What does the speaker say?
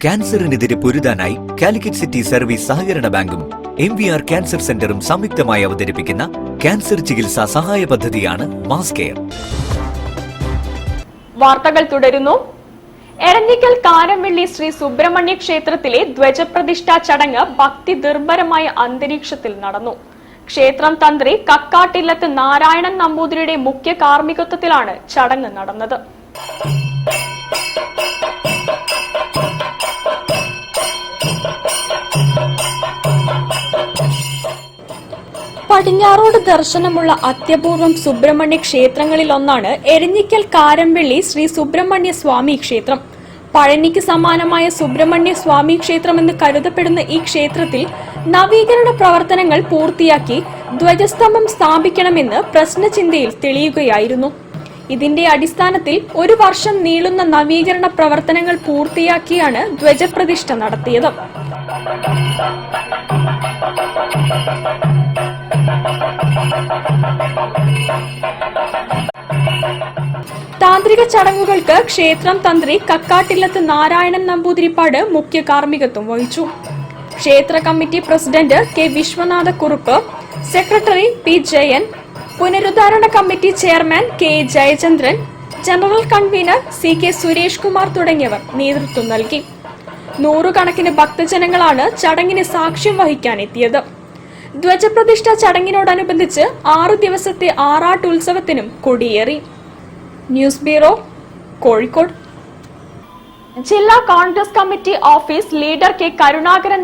ക്യാൻസറിനെതിരെ പൊരുതാനായി Calicut city service സഹകരണ ബാങ്കും MVR cancer സെന്ററും സംയുക്തമായി അവതരിപ്പിക്കുന്ന ക്യാൻസർ ചികിത്സാ സഹായ പദ്ധതിയാണ് മാസ് കെയർ. വാർത്തകൾ തുടരുന്നു. എരഞ്ഞിക്കൽ കാരംവള്ളി ശ്രീ സുബ്രഹ്മണ്യ ക്ഷേത്രത്തിലെ ധ്വജപ്രതിഷ്ഠാ ചടങ്ങ് ഭക്തി നിർഭരമായ അന്തരീക്ഷത്തിൽ നടന്നു. ക്ഷേത്രം തന്ത്രി കക്കാട്ടില്ലത്ത് നാരായണൻ നമ്പൂതിരിയുടെ മുഖ്യ കാർമ്മികത്വത്തിലാണ് ചടങ്ങ് നടന്നത്. പടിഞ്ഞാറോട് ദർശനമുള്ള അത്യപൂർവം സുബ്രഹ്മണ്യ ക്ഷേത്രങ്ങളിലൊന്നാണ് എരഞ്ഞിക്കൽ കാരംവള്ളി ശ്രീ സുബ്രഹ്മണ്യ സ്വാമി ക്ഷേത്രം. പഴനിക്ക് സമാനമായ സുബ്രഹ്മണ്യ സ്വാമി ക്ഷേത്രമെന്ന് കരുതപ്പെടുന്ന ഈ ക്ഷേത്രത്തിൽ നവീകരണ പ്രവർത്തനങ്ങൾ പൂർത്തിയാക്കി ധ്വജസ്തംഭം സ്ഥാപിക്കണമെന്ന് പ്രശ്നചിന്തയിൽ തെളിയുകയായിരുന്നു. ഇതിന്റെ അടിസ്ഥാനത്തിൽ 1 വർഷം നീളുന്ന നവീകരണ പ്രവർത്തനങ്ങൾ പൂർത്തിയാക്കിയാണ് ധ്വജപ്രതിഷ്ഠ നടത്തിയത്. താന്ത്രിക ചടങ്ങുകൾക്ക് ക്ഷേത്രം തന്ത്രി കക്കാട്ടില്ലത്ത് നാരായണൻ നമ്പൂതിരിപ്പാട് മുഖ്യ കാർമ്മികത്വം വഹിച്ചു. ക്ഷേത്ര committee president K Viswanatha Kurup, secretary P Jayan, പുനരുദ്ധാരണ committee chairman K Jayachandran, general convener CK Suresh Kumar തുടങ്ങിയവർ നേതൃത്വം നൽകി. 100 കണക്കിന് ഭക്തജനങ്ങളാണ് ചടങ്ങിന് സാക്ഷ്യം വഹിക്കാനെത്തിയത്. ധ്വജപ്രതിഷ്ഠ ചടങ്ങിനോടനുബന്ധിച്ച് 6 ദിവസത്തെ ആറാട്ടുത്സവത്തിനും കൊടിയേറി. News bureau, Kozhikode. ജില്ലാ Congress committee office leader K Karunakaran